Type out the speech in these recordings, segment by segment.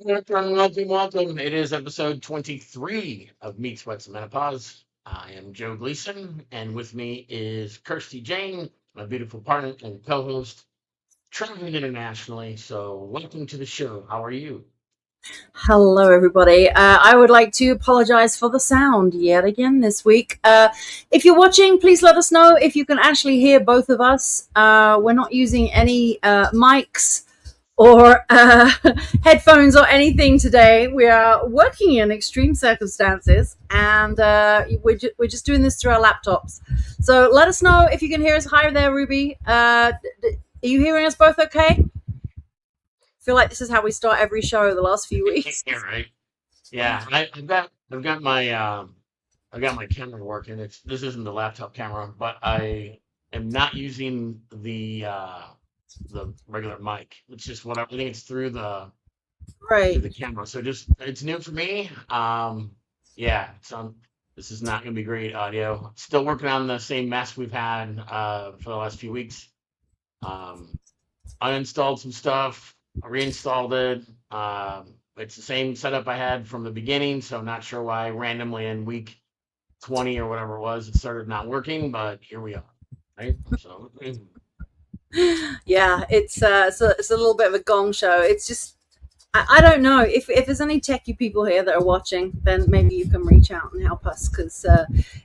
Welcome. It is episode 23 of Meat Sweats and Menopause. I am Joe Gleason, and with me is Kirsty Jane, my beautiful partner and co-host, traveling internationally. So, welcome to the show. How are you? Hello, everybody. I would like to apologize for the sound yet again this week. If you're watching, please let us know if you can actually hear both of us. We're not using any mics or headphones or anything today. We are working in extreme circumstances, and we're just doing this through our laptops. So let us know if you can hear us. Hi there, Ruby. Are you hearing us both okay? Feel like this is how we start every show the last few weeks. Yeah, right. Yeah, I've got my camera working. This isn't the laptop camera, but I am not using the regular mic. It's just whatever. I think it's through Right. the camera. So just it's new for me. Yeah, so this is not going to be great audio. Still working on the same mess we've had for the last few weeks. Um, uninstalled some stuff, reinstalled it. It's the same setup I had from the beginning, so I'm not sure why randomly in week 20 or whatever it was, it started not working, but here we are, right? So, Yeah, it's a little bit of a gong show. It's just I don't know if there's any techie people here that are watching, then maybe you can reach out and help us because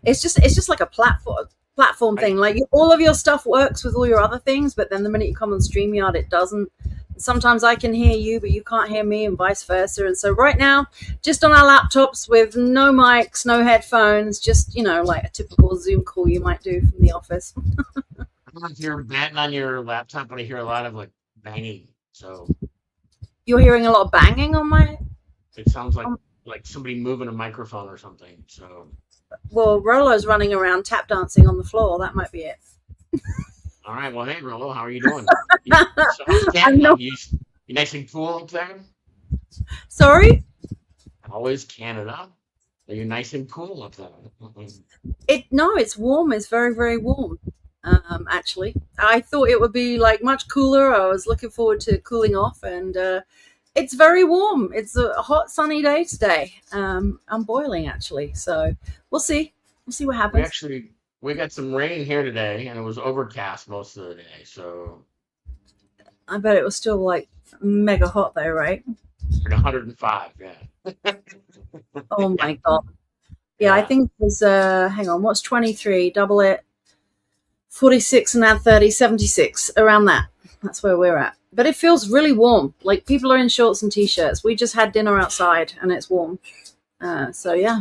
it's just like a platform I, thing. Like all of your stuff works with all your other things, but then the minute you come on StreamYard, it doesn't. Sometimes I can hear you, but you can't hear me, and vice versa. And so right now, just on our laptops with no mics, no headphones, just like a typical Zoom call you might do from the office. I don't know if you're batting on your laptop, but I hear a lot of like banging. So You're hearing a lot of banging on my. it sounds On, like somebody moving a microphone or something. So, well, Rolo's running around tap dancing on the floor. That might be it. all right. Well, hey, Rolo, how are you doing? So how's I'm Canada? not You nice and cool up there? sorry. How is Canada? Are you nice and cool up there? It's warm. It's very, very warm. Actually, I thought it would be like much cooler. I was looking forward to cooling off, and it's very warm. It's a hot, sunny day today. I'm boiling actually, so we'll see. We'll see what We happens. actually we got some rain here today, and it was overcast most of the day. So I bet it was still like mega hot though, right? like 105. Yeah, Oh my god. Yeah, I yeah, think it was. Hang on, what's 23? Double it. 46 and add 30, 76, around that. That's where we're at. But it feels really warm. Like people are in shorts and t-shirts. We just had dinner outside and it's warm. So yeah.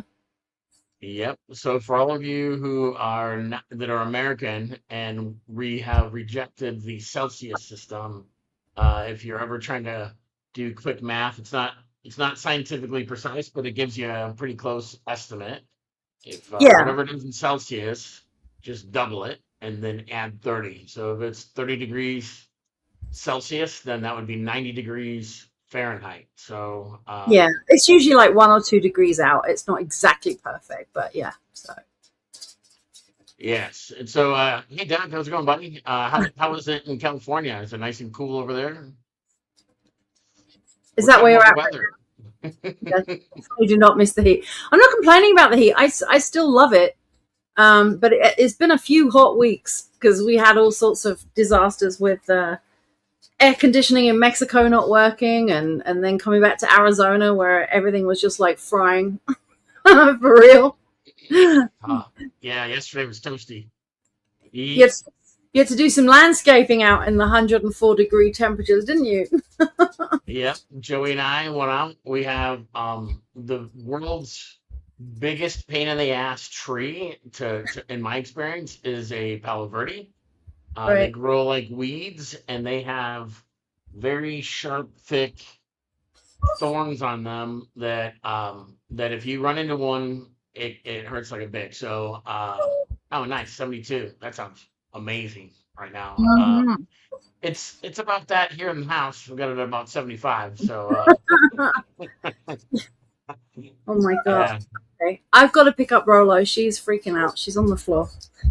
yep. So for all of you who are not, that are American and we have rejected the Celsius system, if you're ever trying to do quick math, it's not scientifically precise, but it gives you a pretty close estimate. If Yeah. whatever it is in Celsius, just double it and then add 30. So if it's 30 degrees Celsius, then that would be 90 degrees Fahrenheit. So Yeah. It's usually like 1 or 2 degrees out. It's not exactly perfect, but yeah. So yes. And so hey Doc, how's it going, buddy? How is it in California? Is it nice and cool over there? is We're that talking where you're about the at? weather. Yeah, you do not miss the heat. I'm not complaining about the heat. I still love it. But it's been a few hot weeks because we had all sorts of disasters with air conditioning in Mexico not working, and then coming back to Arizona where everything was just like frying for real. You Uh, yeah, yesterday was toasty. had, Ye- you had to do some landscaping out in the 104-degree temperatures, didn't you? Yep, Joey and I went out. We have the world's biggest pain in the ass tree in my experience is a Palo Verde. They Right. grow like weeds and they have very sharp, thick thorns on them that if you run into one, it hurts like a bitch. So oh nice, 72. That sounds amazing right now. Mhm. It's about that here in the house. We got it at about 75. So Oh my god. yeah. Okay. I've got to pick up Rolo. She's freaking out. She's on the floor.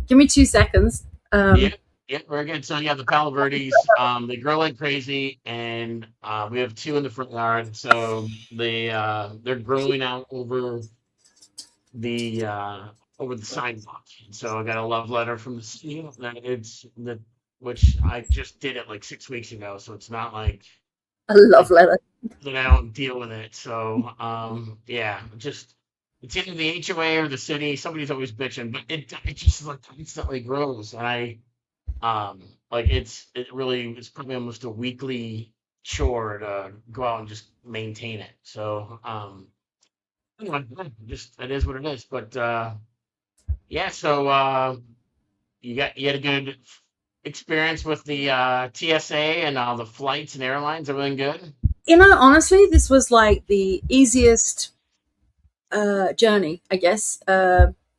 Give me 2 seconds. Yeah. Yeah, very good. So yeah, the Palo Verdes, they grow like crazy, and we have two in the front yard. So they're growing out the uh over the sidewalk. So I got a love letter from the city that it's the which I just did it like 6 weeks ago. So it's not like A love I letter. that I don't deal with it. So yeah, just it's either the HOA or the city. Somebody's always bitching, but it just like constantly grows. And like it really it's probably almost a weekly chore to go out and just maintain it. So anyway, yeah, just it is what it is. But yeah, so you had a good experience with the TSA and all the flights and airlines, everything good? Honestly, this was like the easiest journey, I guess.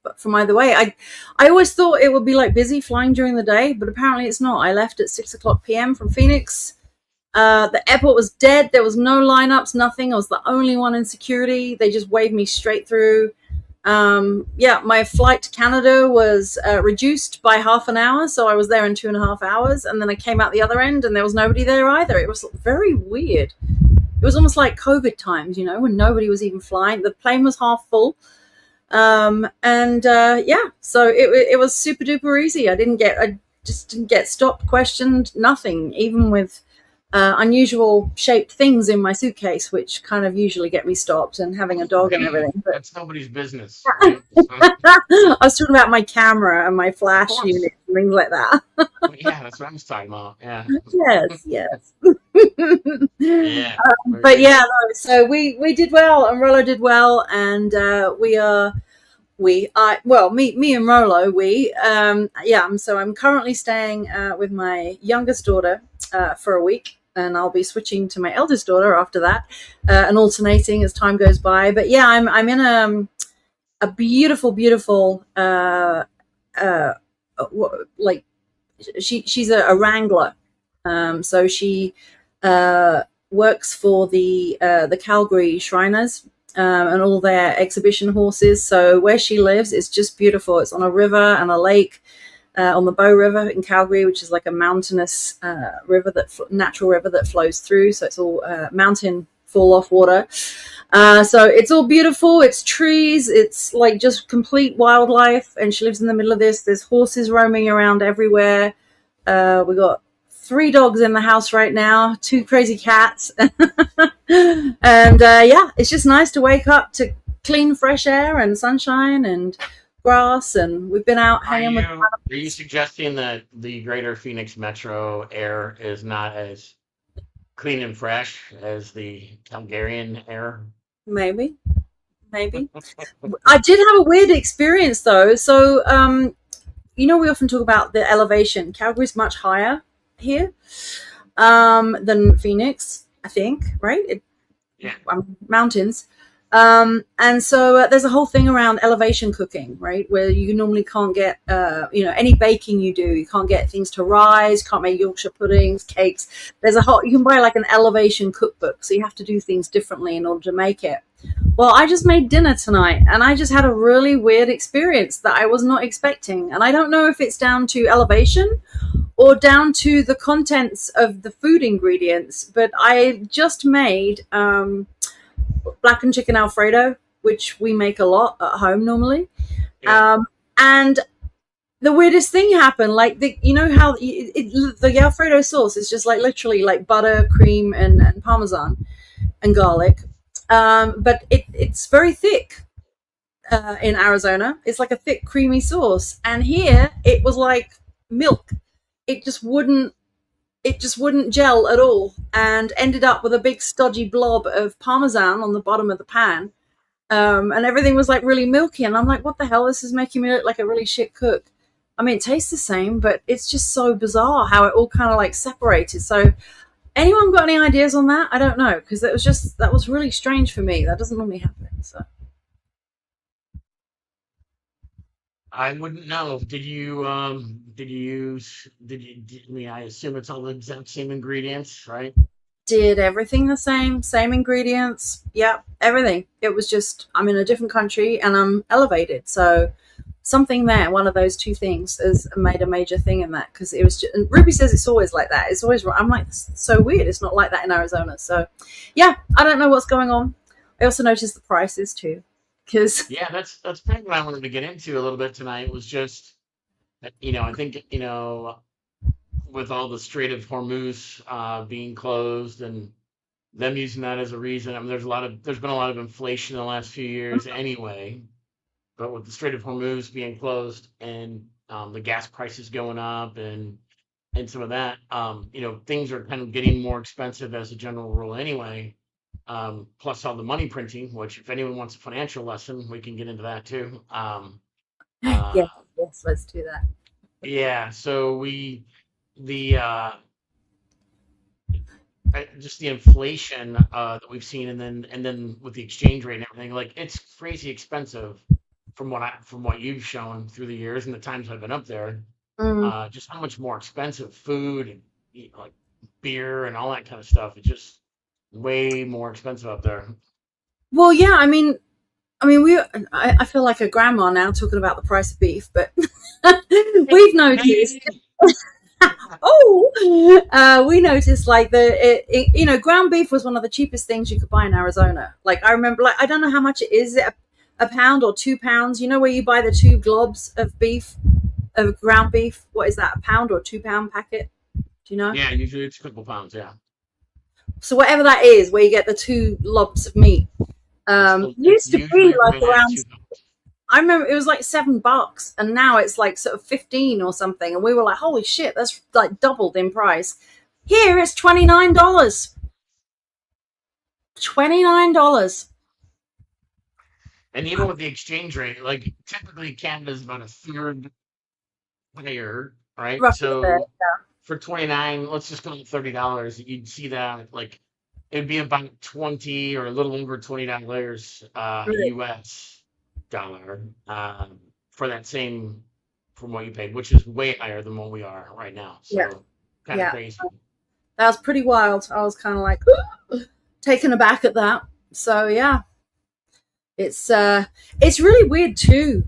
But from either way, I always thought it would be like busy flying during the day, but apparently it's not. I left at 6 o'clock p.m. from Phoenix. The airport was dead. There was no lineups, nothing. I was the only one in security. They just waved me straight through. Yeah, my flight to Canada was reduced by half an hour, so I was there in 2.5 hours, and then I came out the other end, and there was nobody there either. It was very weird. It was almost like COVID times, when nobody was even flying. The plane was half full, and yeah, so it was super duper easy. I just didn't get stopped, questioned, nothing, even with unusual shaped things in my suitcase, which kind of usually get me stopped, and having a dog and Hey, everything. But that's nobody's business, right? So, I was talking about my camera and my of flash course. unit and things like that. Well, yeah, that's what I was talking about. Yeah. Yes, yes. Yeah. Very But good. yeah, no, so we did well, and Rollo did well, and we I well me and Rolo yeah, so I'm currently staying with my youngest daughter for a week, and I'll be switching to my eldest daughter after that, and alternating as time goes by. But yeah, I'm in a beautiful uh like she's a wrangler. So she uh, works for the Calgary Shriners, and all their exhibition horses. So where she lives is just beautiful. It's on a river and a lake, on the Bow River in Calgary, which is like a mountainous river natural river that flows through. So it's all mountain fall off water. So it's all beautiful. It's trees. It's like just complete wildlife. And she lives in the middle of this. There's horses roaming around everywhere. We got 3 dogs in the house right now, 2 crazy cats. And yeah, it's just nice to wake up to clean, fresh air and sunshine and grass. And we've been out Are hanging with you suggesting that the greater Phoenix metro air is not as clean and fresh as the Calgarian air? maybe, maybe. I did have a weird experience though. So, we often talk about the elevation. Calgary's much higher here than Phoenix, I think, right? Yeah. Mountains. And so there's a whole thing around elevation cooking, right? Where you normally can't get, any baking you do, you can't get things to rise, can't make Yorkshire puddings, cakes. You can buy like an elevation cookbook. So you have to do things differently in order to make it. Well, I just made dinner tonight, and I just had a really weird experience that I was not expecting. And I don't know if it's down to elevation or down to the contents of the food ingredients, but I just made blackened chicken Alfredo, which we make a lot at home normally. Yeah. And the weirdest thing happened. Like, how the Alfredo sauce is just like literally like butter, cream, and Parmesan and garlic. But it's very thick in Arizona. It's like a thick, creamy sauce. And here it was like milk. It just wouldn't gel at all, and ended up with a big stodgy blob of Parmesan on the bottom of the pan. And everything was like really milky, and I'm like, what the hell, this is making me look like a really shit cook. I mean, it tastes the same, but it's just so bizarre how it all kind of like separated. So anyone got any ideas on that? I don't know, because that was really strange for me. That doesn't normally happen. So I wouldn't know. Did you use I mean, I assume it's all the exact same ingredients, right? did everything the same ingredients. Yeah, everything. It was just, I'm in a different country and I'm elevated. So something there, one of those two things has made a major thing in that, because it was just, and Ruby says it's always like that. It's always, I'm like, it's so weird. It's not like that in Arizona. So yeah, I don't know what's going on. I also noticed the prices too, because Yeah, that's kind of what I wanted to get into a little bit tonight. Was just I think with all the Strait of Hormuz being closed and them using that as a reason. I mean, there's been a lot of inflation in the last few years anyway. But with the Strait of Hormuz being closed and the gas prices going up and some of that, things are kind of getting more expensive as a general rule anyway. Plus all the money printing, which if anyone wants a financial lesson, we can get into that too. yes, Uh, yes, let's do that. yeah, so the just the inflation that we've seen, and then with the exchange rate and everything, like it's crazy expensive from what you've shown through the years and the times I've been up there. Mm. Just how much more expensive food and like beer and all that kind of stuff. It's just way more expensive up there. Well, yeah, I feel like a grandma now talking about the price of beef, but we've noticed. Hey, We noticed like ground beef was one of the cheapest things you could buy in Arizona. Like I remember, like I don't know how much it is. Is it a pound or 2 pounds? You know where you buy the two globs of beef, of ground beef? What is that? A pound or 2 pound packet? Do you know? yeah, usually it's a couple pounds. Yeah, So whatever that is, where you get the two lobs of meat, it's used to be usually like right at around. 2 pounds. I remember it was like $7, and now it's like sort of 15 or something. And we were like, "Holy shit, that's like doubled in price." Here it's $29. $29, And even with the exchange rate, like typically Canada's about a third higher, right? roughly there. So for 29, let's just go with $30, you'd see that like it'd be about 20 or a little over $20 Really. US dollar for that same from what you paid, which is way higher than what we are right now. Yeah, So kind of yeah, crazy. that was pretty wild. I was kind of like taken aback at that. So yeah, it's really weird too.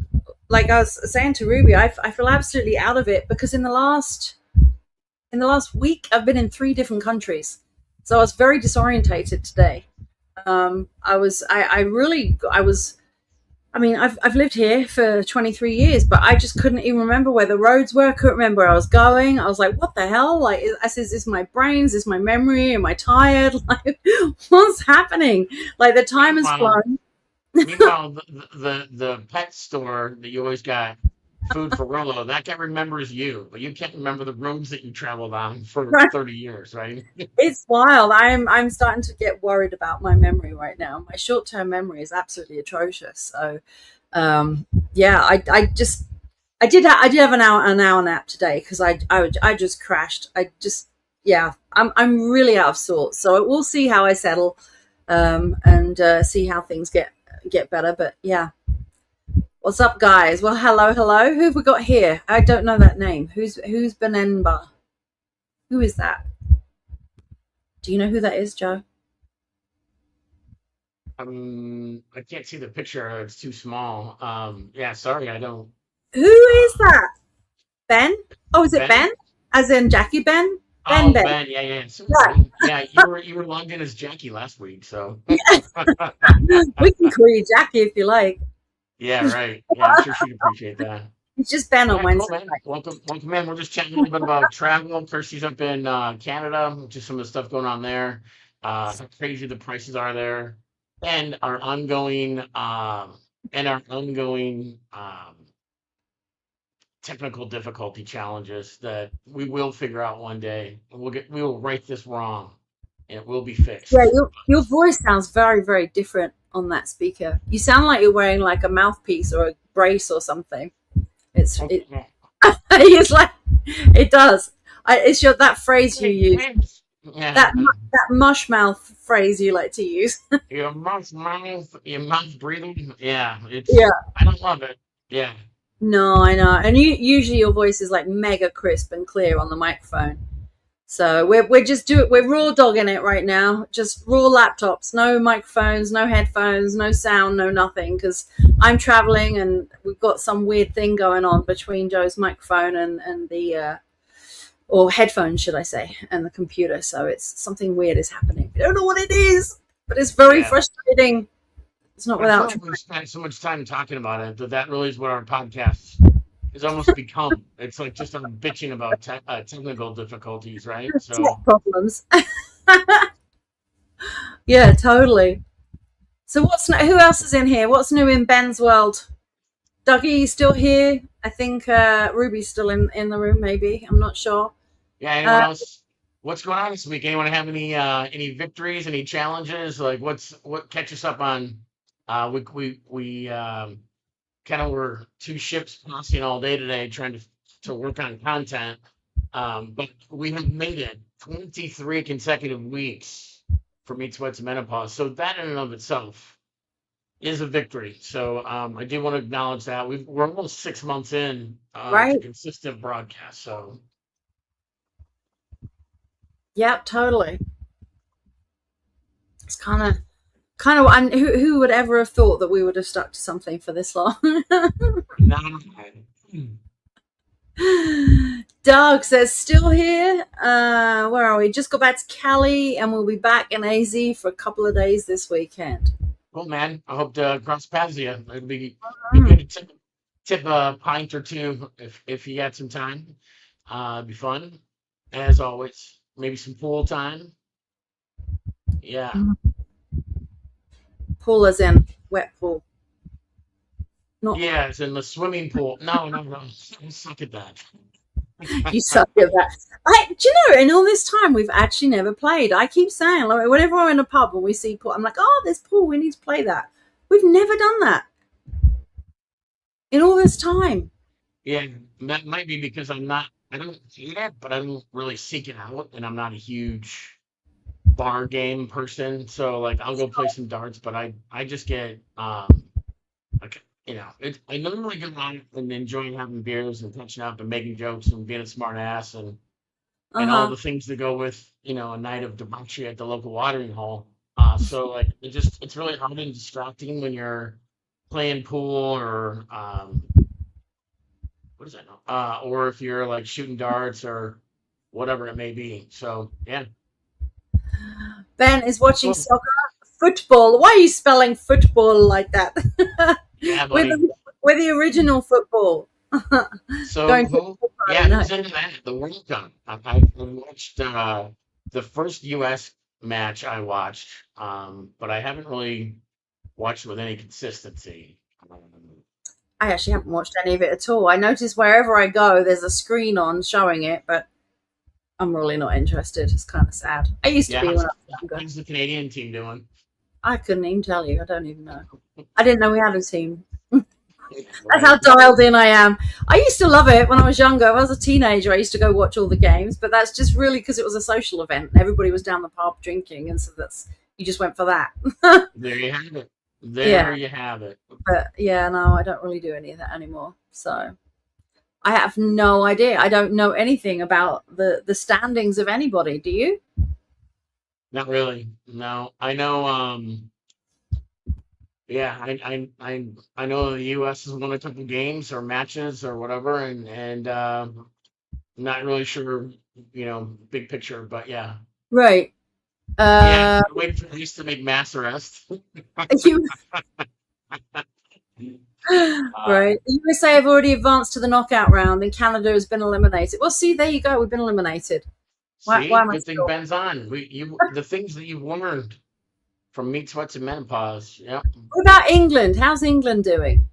Like I was saying to Ruby, I feel absolutely out of it because in the last week I've been in 3 different countries, so I was very disorientated today. I really I was I mean, I've lived here for 23 years, but I just couldn't even remember where the roads were. I couldn't remember where I was going. I was like, what the hell? Like, is this my brain? Is this my memory? Am I tired? Like, what's happening? Like, the time has Meanwhile, flown. Meanwhile, the pet store that you always got food for Rolo, that guy remembers you, but you can't remember the roads that you traveled on for 30 years, right? It's wild. I'm starting to get worried about my memory right now. My short term memory is absolutely atrocious. So, yeah, I did have an hour nap today because I just crashed. Yeah, I'm really out of sorts. So we'll see how I settle, and see how things get better. But yeah, what's up, guys? Well, hello. Who have we got here? I don't know that name. Who's Benenba? Who is that? Do you know who that is, Joe? I can't see the picture; it's too small. Yeah, sorry, I don't. Who is Uh, that? Ben? Oh, is it Ben? Ben? As in Jackie Ben? Ben Oh, Ben. Ben. Yeah, yeah. Right. Sorry. Yeah, you were logged in as Jackie last week, so. We can call you Jackie if you like. Yeah, right. Yeah, I'm sure she'd appreciate that. It's just Ben on Yeah, cool, Wednesday man. Welcome in. We're just chatting a little bit about travel. Kirsty's up in Canada, just some of the stuff going on there. How crazy the prices are there, and our ongoing technical difficulty challenges that we will figure out one day. We will right this wrong, and it will be Yeah, fixed. your voice sounds very, very different on that speaker. You sound like you're wearing like a mouthpiece or a brace or something. It Okay. it's like it does. It's your that phrase you use. Yeah, That mush mouth phrase you like to use. your mouth breathing. Yeah, Yeah. I don't love it. Yeah. No, I know. And usually your voice is like mega crisp and clear on the microphone. So we're raw dogging it right now. Just raw laptops, no microphones, no headphones, no sound, no nothing. Because I'm traveling and we've got some weird thing going on between Joe's microphone and the or headphones, should I say, and the computer. So it's something weird is happening. I don't know what it is, but it's very Yeah. frustrating. It's not I feel without like trying. we've spent so much time talking about it that that really is what our podcast has almost become. It's like just our bitching about technical difficulties, right? So, Tech problems. Yeah, totally. So who else is in here? What's new in Ben's world? Dougie, you still here? I think Ruby's still in the room. Maybe I'm not sure. yeah, anyone Uh, else? What's going on this week? Anyone have any victories, any challenges? Like what catch us up on we kind of were two ships passing all day today trying to work on content. But we have made it 23 consecutive weeks for Meat Sweats and Menopause. So that in and of itself is a victory. So I do want to acknowledge that. We're almost 6 months in to right. consistent broadcast. So Yep, totally. It's kind of. And who would ever have thought that we would have stuck to something for this long? now, Doug says still here. Where are we? Just got back to Cali, and we'll be back in AZ for a couple of days this weekend. cool, man. I hope to cross paths with you. It'd be Mm. good to tip a pint or two if you got some time. It'd be fun, as always. Maybe some pool time. Yeah. Pool as in wet pool, not Yeah, it's in the swimming pool. No, no, no. I suck at that. you suck at that. Do you know? In all this time, we've actually never played. I keep saying, like, whenever we're in a pub and we see pool, I'm like, oh, there's pool. We need to play that. We've never done that in all this time. Yeah, that might be because I don't hate it, but I don't really seek it out, and I'm not a huge bar game person. So like, I'll go play some darts, but I just get like I normally get along and enjoying having beers and catching up and making jokes and being a smart ass Uh and all huh. the things that go with a night of debauchery at the local watering hole. So like it's really hard and distracting when you're playing pool or what is that? Or if you're like shooting darts or whatever it may be. So yeah, Ben is watching cool. soccer, football. Why are you spelling football like that? Yeah, with buddy. with the original football. So Going who? football Yeah, Friday night. who's into that? The World Cup. I've watched the first U.S. match I watched, but I haven't really watched with any consistency. I actually haven't watched any of it at all. I notice wherever I go, there's a screen on showing it, but I'm really not interested. It's kind of sad. I used to Yeah, be when I was younger. how's the Canadian team doing? I couldn't even tell you. I don't even know. I didn't know we had a team. That's Right. how dialed in I am. I used to love it when I was younger. When I was a teenager, I used to go watch all the games, but that's just really because it was a social event. Everybody was down the pub drinking, and so that's you just went for that. There you have it. Yeah, There you have it. but yeah, no, I don't really do any of that anymore. So I have no idea. I don't know anything about the standings of anybody. Do you? Not really. No, I know. Yeah, I know the U.S. has won a couple games or matches or whatever, and I'm not really sure, big picture, but yeah, Right. yeah. Uh, I'm waiting for police to make mass arrests. you, right. Um, The USA have already advanced to the knockout round, and Canada has been eliminated. Well, see, there you go. We've been eliminated. Why See, am I good thing still? Ben's on. The things that you've learned from Meat Sweats and Menopause. Yep, What about England? How's England doing?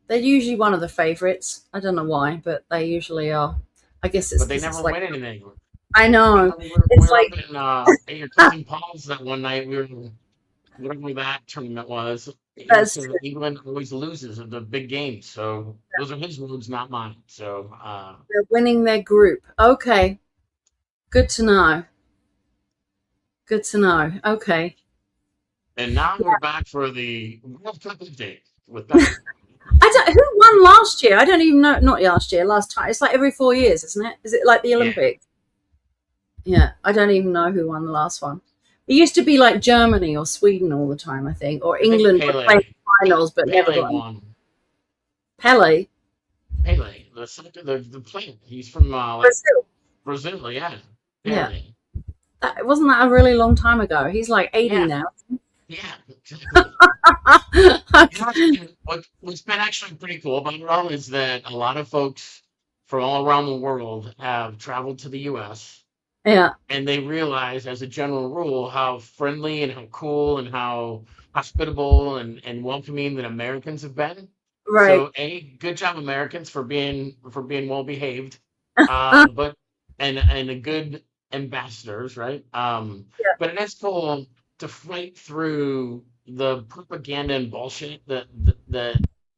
They're usually one of the favourites. I don't know why, but they usually are. I guess it's but they because never it's like win anything. I You know know, we it's were up like in at your cousin Paul's that one night. We were whatever that tournament was. He was that's saying true. that England always loses in the big games. So those are his words, not mine. So They're winning their group. Okay, good to know. Good to know. Okay. and now we're back for the World Cup update with Ben. I don't. Who won last year? I don't even know. Not last year. Last time. It's like every 4 years, isn't it? Is it like the Yeah, Olympics? Yeah. I don't even know who won the last one. It used to be like Germany or Sweden all the time, I think, or I think England would play finals but never Pele got any. won. Pele, Pele, the soccer, the player. He's from like Brazil. Brazil. Yeah, Yeah. Pele. That wasn't that a really long time ago. He's like 80 Yeah, now. yeah, exactly. You know, what's been actually pretty cool about it all is that a lot of folks from all around the world have traveled to the U.S. Yeah. and they realize, as a general rule, how friendly and how cool and how hospitable and welcoming that Americans have been. Right. So, good job, Americans, for being well behaved, Yeah. but and a good ambassadors, right? But it is cool to fight through the propaganda and bullshit that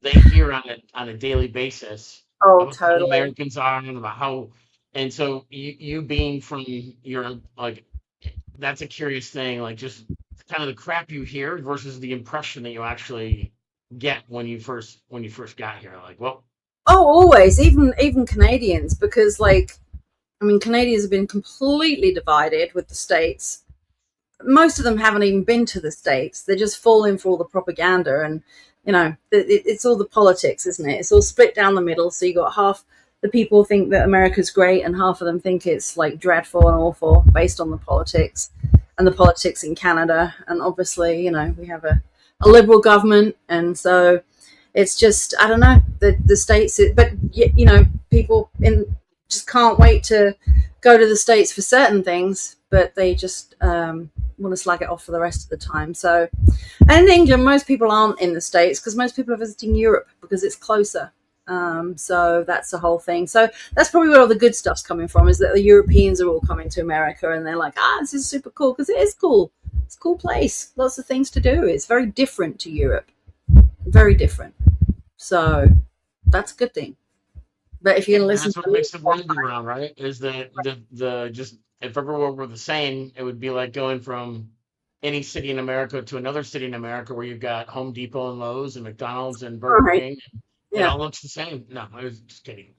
they hear on a daily basis Oh, about how totally. Americans are and about how, and so you being from your like, that's a curious thing, like just kind of the crap you hear versus the impression that you actually get when you first got here. Like, well, Oh, always. Even Canadians, because like I mean, Canadians have been completely divided with the states. Most of them haven't even been to the states. They just fall in for all the propaganda, and it's all the politics, isn't it? It's all split down the middle. So you got half the people think that America's great, and half of them think it's like dreadful and awful based on the politics and the politics in Canada. And obviously, we have a liberal government, and so it's just I don't know the states, but people in just can't wait to go to the states for certain things, but they just want to slag it off for the rest of the time. So, and in England, most people aren't in the states because most people are visiting Europe because it's closer. So that's the whole thing. So that's probably where all the good stuff's coming from, is that the Europeans are all coming to America and they're like, this is super cool, because it is cool. It's a cool place. Lots of things to do. It's very different to Europe. Very different. So that's a good thing. But if you're yeah, going to listen that's to what me, makes the world go round, right? Is that the just if everyone were the same, it would be like going from any city in America to another city in America where you've got Home Depot and Lowe's and McDonald's and all Burger right, King. It yeah, all looks the same. No, I was just kidding.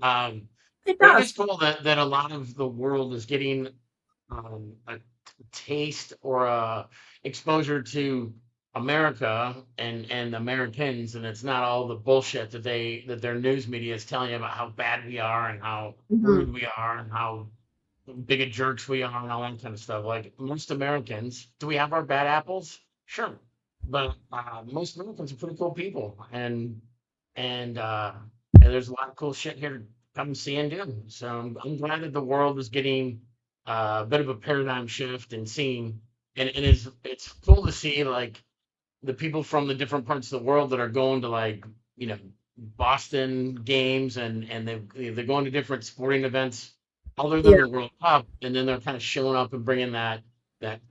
it But it is does. cool that a lot of the world is getting a taste or a exposure to America and Americans, and it's not all the bullshit that their news media is telling you about how bad we are and how Hmm. rude we are and how big of jerks we are and all that kind of stuff. Like most Americans, do we have our bad apples? Sure, but most Americans are pretty cool people, and and there's a lot of cool shit here to come see and do. So I'm glad that the world is getting a bit of a paradigm shift and seeing, and it's cool to see like the people from the different parts of the world that are going to like Boston games and they're going to different sporting events other than Yeah, the World Cup, and then they're kind of showing up and bringing that that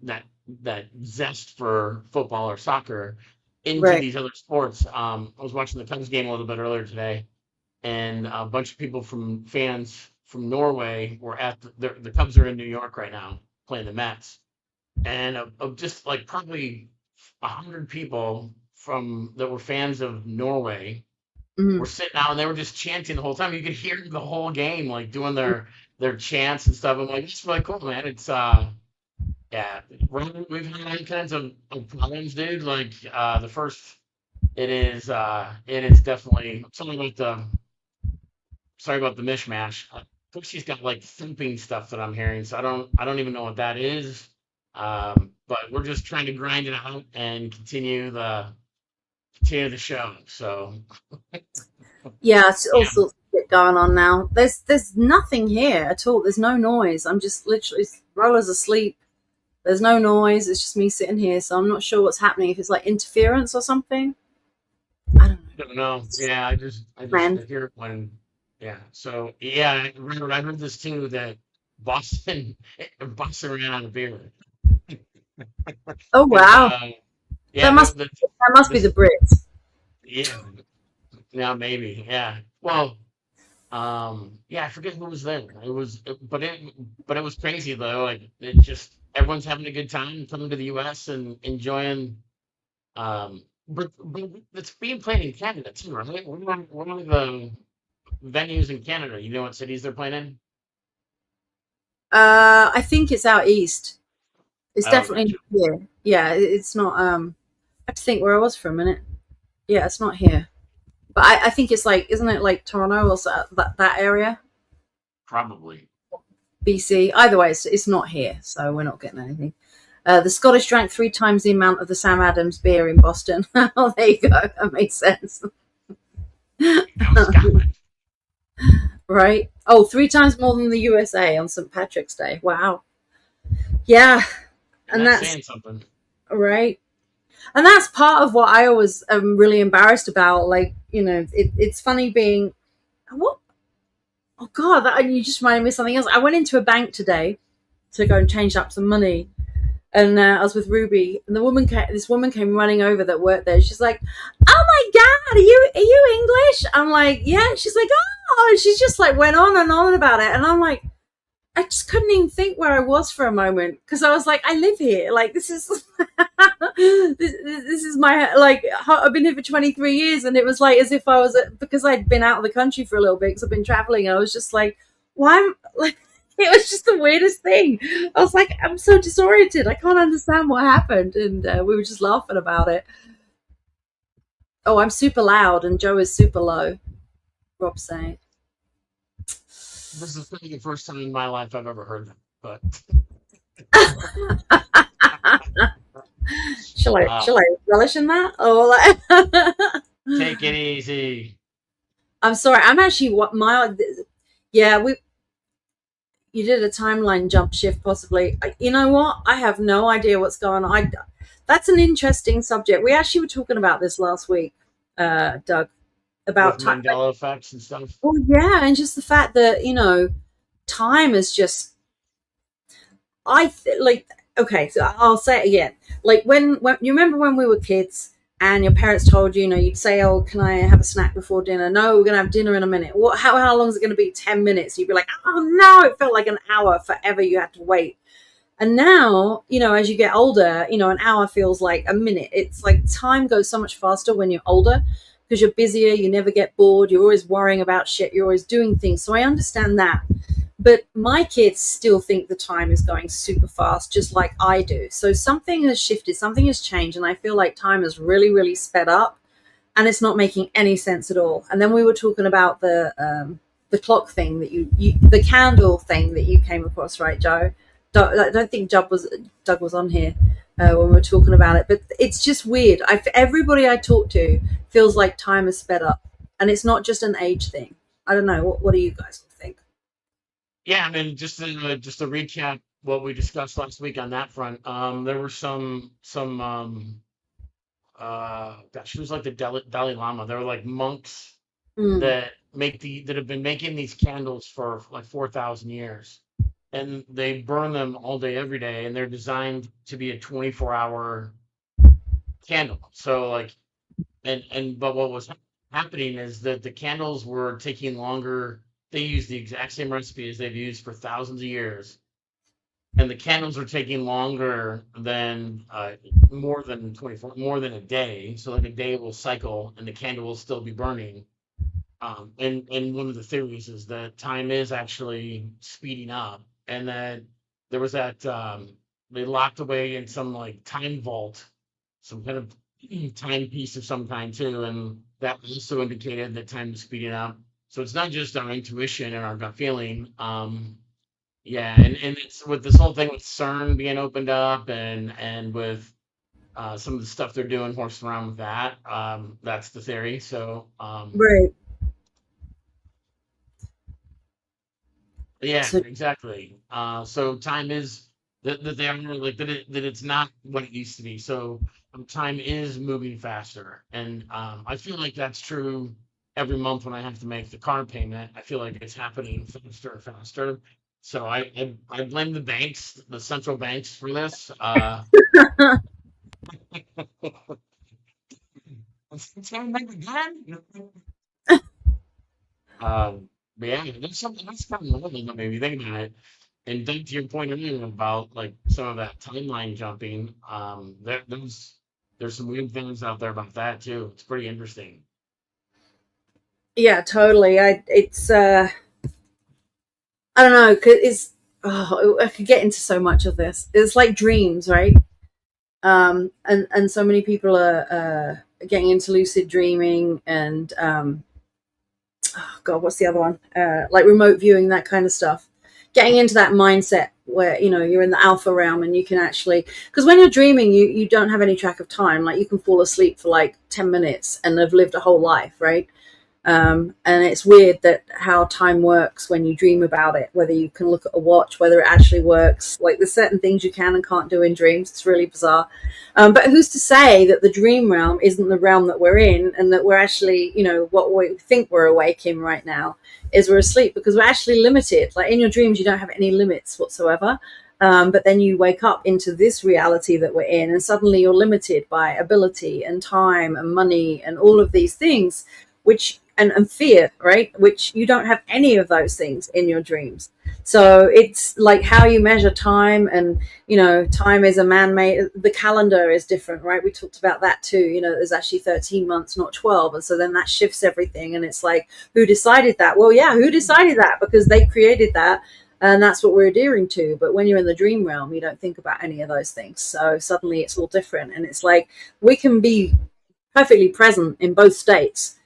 that zest for football or soccer into right. these other sports. I was watching the Cubs game a little bit earlier today, and a bunch of people from fans from Norway were at the Cubs are in New York right now playing the Mets, and of just like probably 100 people from that were fans of Norway were Hmm. sitting out and they were just chanting the whole time. You could hear the whole game, like doing their chants and stuff. I'm like, it's really cool, man. It's yeah, we've had all kinds of problems, dude. Like the first, it is definitely something about the sorry about the mishmash. She's got like thumping stuff that I'm hearing, so I don't even know what that is. But we're just trying to grind it out and continue the show. So Yeah, it's all yeah, sorts of shit going on now. There's nothing here at all. There's no noise. I'm just literally Roller's asleep. There's no noise. It's just me sitting here, so I'm not sure what's happening. If it's like interference or something, I don't know. don't know. It's Yeah, man. I hear it when yeah. So yeah, I heard this too that Boston Boston ran out of beer Oh because wow, yeah that must be the this Brits. yeah yeah maybe yeah well. Yeah, I forget who was there. But it was crazy though. Like it just everyone's having a good time coming to the U.S. and enjoying. but it's being played in Canada too, right? What are the venues in Canada? You know what cities they're playing in? I think it's out east. It's Oh, definitely gotcha. not here. Yeah, it's not. I have to think where I was for a minute. Yeah, it's not here. But I think it's like, isn't it like Toronto or that area? Probably. BC. Either way, it's not here, so we're not getting anything. The Scottish drank 3 times the amount of the Sam Adams beer in Boston. Oh, there you go. That makes sense, That was Scotland. right? Oh, 3 times more than the USA on St. Patrick's Day. Wow. Yeah, And and that's that's saying something. right. And that's part of what I always am really embarrassed about. Like, it's funny being what? Oh God, you just reminded me of something else. I went into a bank today to go and change up some money, and I was with Ruby, and this woman came running over that worked there. She's like, "Oh my God, are you English?" I'm like, "Yeah." She's like, "Oh," and she's just like went on and on about it, and I'm like, I just couldn't even think where I was for a moment because I was like, I live here. Like this is this is my like I've been here for 23 years, and it was like as if I was because I'd been out of the country for a little bit because I've been traveling. And I was just like, why am like it was just the weirdest thing. I was like, I'm so disoriented. I can't understand what happened, and we were just laughing about it. Oh, I'm super loud, and Joe is super low. Rob's saying, This is probably the first time in my life I've ever heard that. But uh, shall I relish in that or like? take it easy. I'm sorry. I'm actually what my yeah. We You did a timeline jump shift possibly. You know what? I have no idea what's going on. That's an interesting subject. We actually were talking about this last week, Doug, With about time. Mandela effects and stuff. Oh yeah, and just the fact that time is just like okay, so I'll say it again. Like when you remember when we were kids and your parents told you, you'd say, "Oh, can I have a snack before dinner?" "No, we're gonna have dinner in a minute." "What? How long is it gonna be?" "10 minutes." You'd be like, "Oh no!" It felt like an hour forever. You had to wait. And now, as you get older, an hour feels like a minute. It's like time goes so much faster when you're older because you're busier. You never get bored. You're always worrying about shit. You're always doing things. So I understand that. But my kids still think the time is going super fast, just like I do. So something has shifted, something has changed, and I feel like time has really, really sped up, and it's not making any sense at all. And then we were talking about the clock thing that the candle thing that you came across, right, Joe? I don't think Doug was on here when we were talking about it, but it's just weird. Everybody I talk to feels like time has sped up, and it's not just an age thing. I don't know. What do you guys think? Yeah, I mean, just to recap what we discussed last week on that front. There were some gosh, it was like the Dalai Lama. They were like monks Mm, that have been making these candles for like 4,000 years, and they burn them all day every day, and they're designed to be a 24-hour candle. So like, and but what was happening is that the candles were taking longer. They used the exact same recipe as they've used for thousands of years, and the candles are taking longer than more than 24, more than a day. So like a day will cycle and the candle will still be burning. And one of the theories is that time is actually speeding up, and that there was that they locked away in some like time vault, some kind of timepiece of some kind too, and that also indicated that time is speeding up. So it's not just our intuition and our gut feeling. Yeah, and it's with this whole thing with CERN being opened up, and with some of the stuff they're doing, horsing around with that. That's the theory. So right. yeah, So exactly. So time is that they are like that it's not what it used to be. So time is moving faster, and I feel like that's true every month when I have to make the car payment. I feel like it's happening faster and faster. So I blame the banks, the central banks for this. It's gonna make again. But yeah, that's something that's kind of lovely that made me think about it. And then to your point earlier about like some of that timeline jumping, that those. there's some weird things out there about that too. It's pretty interesting. Yeah, totally. I don't know, cause I could get into so much of this. It's like dreams, right? And so many people are getting into lucid dreaming and oh God, what's the other one? Like remote viewing, that kind of stuff. Getting into that mindset where you're in the alpha realm and you can actually, because when you're dreaming, you don't have any track of time. Like you can fall asleep for like 10 minutes and have lived a whole life, right? And it's weird that how time works when you dream about it, whether you can look at a watch, whether it actually works. Like there's certain things you can and can't do in dreams. It's really bizarre. But who's to say that the dream realm isn't the realm that we're in, and that we're actually, what we think we're awake in right now is we're asleep, because we're actually limited. Like in your dreams, you don't have any limits whatsoever. But then you wake up into this reality that we're in, and suddenly you're limited by ability and time and money and all of these things, which and fear, right? Which you don't have any of those things in your dreams. So it's like how you measure time, and time is a man-made. The calendar is different, right? We talked about that too. There's actually 13 months, not 12, and so then that shifts everything. And it's like, who decided that? Well, yeah, who decided that? Because they created that, and that's what we're adhering to. But when you're in the dream realm, you don't think about any of those things. So suddenly it's all different, and it's like we can be perfectly present in both states,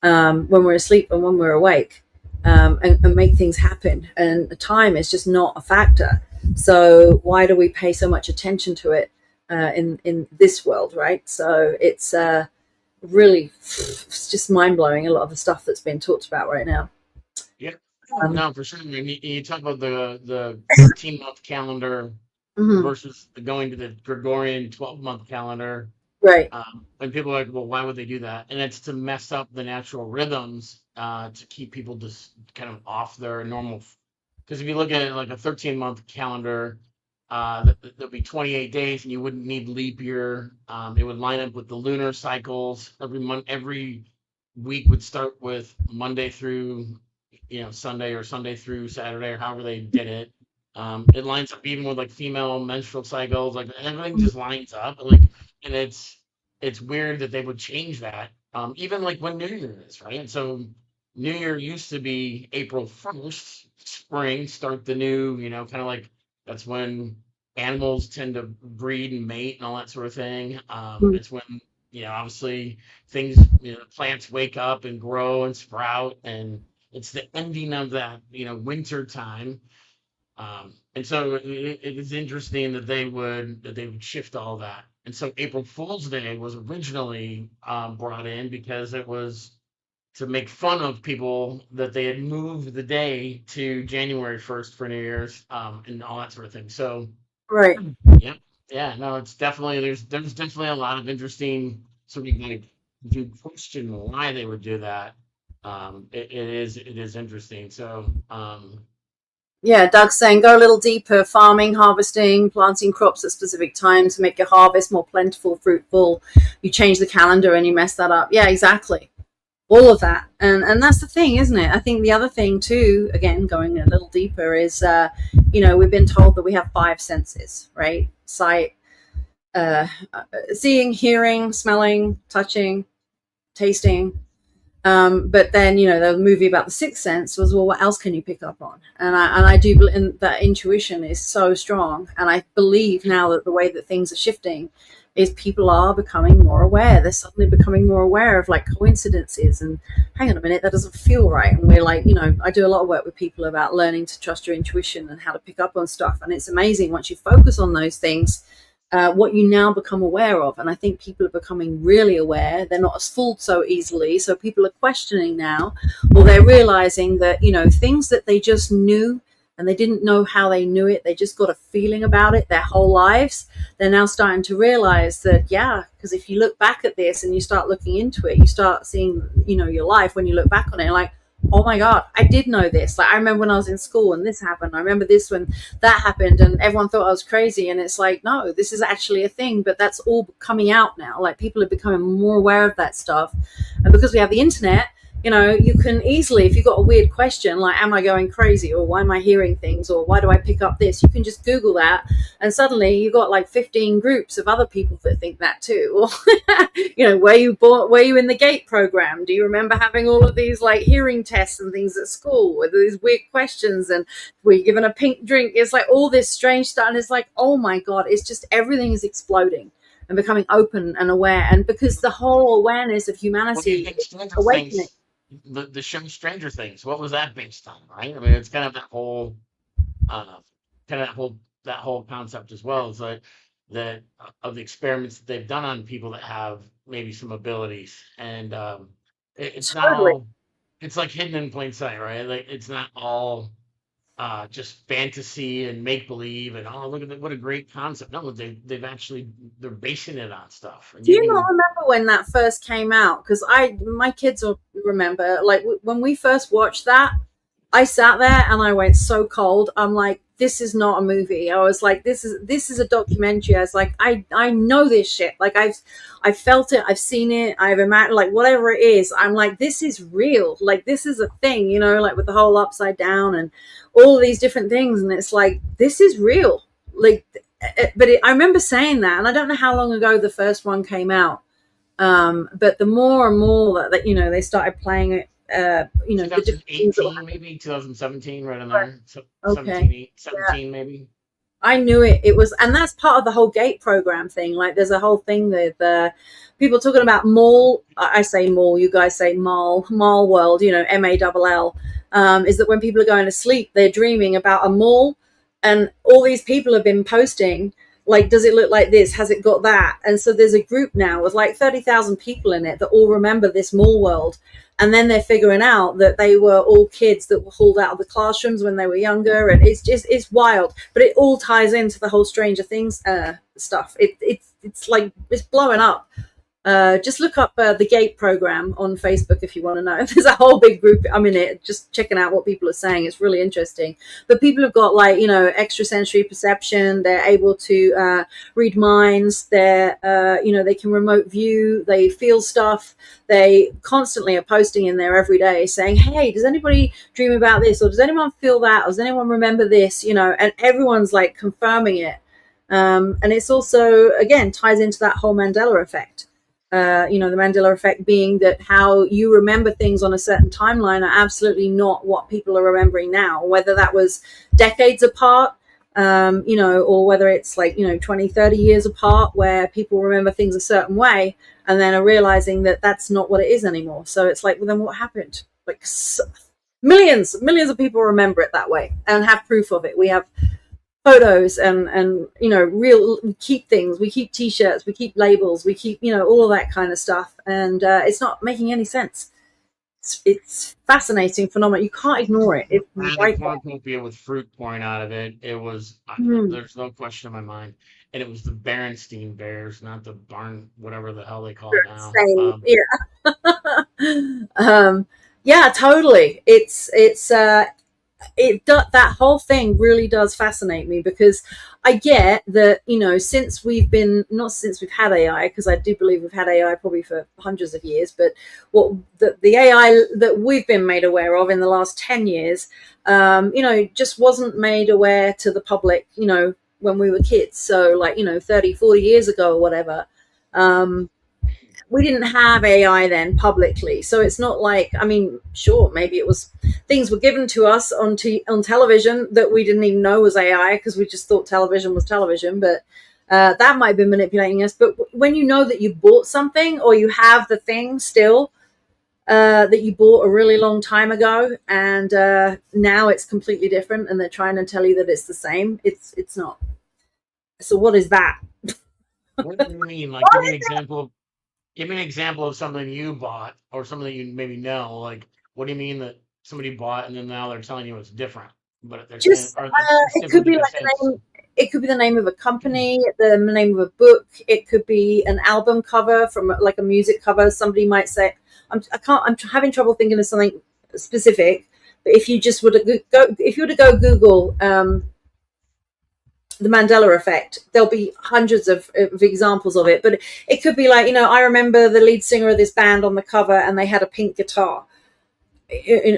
when we're asleep and when we're awake, and make things happen. And time is just not a factor. So why do we pay so much attention to it in this world, right? So it's really, it's just mind blowing, a lot of the stuff that's being talked about right now. Yeah, Um, no, for sure. And you talk about the 13-month calendar mhm. versus going to the Gregorian 12-month calendar. Right, And people are like, well, why would they do that? And it's to mess up the natural rhythms, to keep people just kind of off their normal. Because if you look at it like a 13-month calendar, there'll be 28 days, and you wouldn't need leap year. It would line up with the lunar cycles. Every week would start with Monday through, Sunday, or Sunday through Saturday, or however they did it. It lines up even with like female menstrual cycles. Like everything just lines up. Like, and it's weird that they would change that. Even like when New Year is, right? And so New Year used to be April 1st, spring, start the new, kind of like that's when animals tend to breed and mate and all that sort of thing. It's when, obviously things, plants wake up and grow and sprout, and it's the ending of that, winter time. And so it is interesting that they would shift all that. And so April Fool's Day was originally brought in because it was to make fun of people that they had moved the day to January 1st for New Year's, and all that sort of thing. So right. yeah, yeah, no, it's definitely there's definitely a lot of interesting sort of like, if you question why they would do that, it is interesting. So Yeah, Doug's saying go a little deeper: farming, harvesting, planting crops at specific times to make your harvest more plentiful, fruitful. You change the calendar and you mess that up. Yeah, exactly. All of that, and that's the thing, isn't it? I think the other thing too, again going a little deeper, is we've been told that we have five senses, right? Sight, uh, seeing, hearing, smelling, touching, tasting. But then, the movie about the sixth sense was, well, what else can you pick up on? And I do believe that intuition is so strong. And I believe now that the way that things are shifting is people are becoming more aware. They're suddenly becoming more aware of like coincidences and, hang on a minute, that doesn't feel right. And we're like, I do a lot of work with people about learning to trust your intuition and how to pick up on stuff. And it's amazing once you focus on those things, what you now become aware of. And I think people are becoming really aware. They're not as fooled so easily. So people are questioning now, or they're realizing that, things that they just knew and they didn't know how they knew it, they just got a feeling about it their whole lives. They're now starting to realize that, yeah, because if you look back at this and you start looking into it, you start seeing, your life when you look back on it, like, oh my God, I did know this. Like, I remember when I was in school and this happened. I remember this when that happened, and everyone thought I was crazy. And it's like, no, this is actually a thing, but that's all coming out now. Like, people are becoming more aware of that stuff. And because we have the internet, You can easily, if you've got a weird question like, am I going crazy, or why am I hearing things, or why do I pick up this, you can just Google that, and suddenly you've got like 15 groups of other people that think that too. Or were you in the gate program? Do you remember having all of these like hearing tests and things at school with these weird questions, and were you given a pink drink? It's like all this strange stuff, and it's like, oh my god, it's just everything is exploding and becoming open and aware, and because the whole awareness of What do you humanity think is Stranger awakening. Things, the show Stranger Things, what was that based on, right? I mean, it's kind of that whole, uh, that whole concept as well. Is like that of the experiments that they've done on people that have maybe some abilities, and it's not Totally. all, it's like hidden in plain sight, right? Like it's not all just fantasy and make believe and oh look at that, what a great concept. No, they've actually they're basing it on stuff, and Do you you not can. remember when that first came out? Because my kids will remember, like when we first watched that, I sat there and I went so cold. I'm like, this is not a movie. I was like, this is a documentary. I was like, I know this shit. Like I felt it. I've seen it. I've imagined, like whatever it is. I'm like, this is real. Like this is a thing. Like with the whole upside down and all these different things. And it's like, this is real. Like, I remember saying that, and I don't know how long ago the first one came out. But the more and more that they started playing it, the different things that were 2018 maybe 2017 right in there. So happening. Okay. 17 Yeah. 17 maybe. I knew it. It was, and that's part of the whole gate program thing. Like, there's a whole thing with people talking about mall. I say mall. You guys say mall. Mall world. MALL. Is that when people are going to sleep, they're dreaming about a mall, and all these people have been posting. Like, does it look like this? Has it got that? And so there's a group now with like 30,000 people in it that all remember this mall world, and then they're figuring out that they were all kids that were hauled out of the classrooms when they were younger, and it's wild, but it all ties into the whole Stranger Things stuff. It's like it's blowing up. Just look up the Gate program on Facebook if you want to know. There's a whole big group. I'm in it, just checking out what people are saying. It's really interesting. But people have got like extrasensory perception. They're able to read minds. They can remote view. They feel stuff. They constantly are posting in there every day saying, "Hey, does anybody dream about this? Or does anyone feel that? Or does anyone remember this?" And everyone's like confirming it. And it's also again ties into that whole Mandela effect. The Mandela effect being that how you remember things on a certain timeline are absolutely not what people are remembering now, whether that was decades apart, or whether it's like, 20, 30 years apart where people remember things a certain way and then are realizing that that's not what it is anymore. So it's like, well, then what happened? Like millions of people remember it that way and have proof of it. We have photos and real, we keep things, we keep t-shirts, we keep labels, we keep all of that kind of stuff, and it's not making any sense. It's fascinating phenomenon, you can't ignore it. It's I had a right there. cornucopia with fruit pouring out of it. It was Hmm. there's no question in my mind, and it was the Berenstein Bears, not the barn, whatever the hell they call it now. Same, yeah. Yeah, totally. That whole thing really does fascinate me, because I get that since we've been, not since we've had AI, because I do believe we've had AI probably for hundreds of years, but what the AI that we've been made aware of in the last 10 years, just wasn't made aware to the public, when we were kids. So like 30, 40 years ago or whatever. um, we didn't have AI then publicly, so it's not like, I mean, sure, maybe it was things were given to us on television that we didn't even know was AI because we just thought television was television, but that might have been manipulating us. But when you know that you bought something, or you have the thing still that you bought a really long time ago, and now it's completely different, and they're trying to tell you that it's the same, it's not. So what is that? What do you mean? Like, give me an example. Give me an example of something you bought or something that you maybe know. Like, what do you mean that somebody bought and then now they're telling you it's different, but they're saying, Just or they, it's it could different, be but they're like saying a it's. name. It could be the name of a company, the name of a book. It could be an album cover from like a music cover. Somebody might say, I can't. Having trouble thinking of something specific. But if you just were to if you were to go Google the Mandela effect, there'll be hundreds of examples of it. But it could be like, I remember the lead singer of this band on the cover, and they had a pink guitar.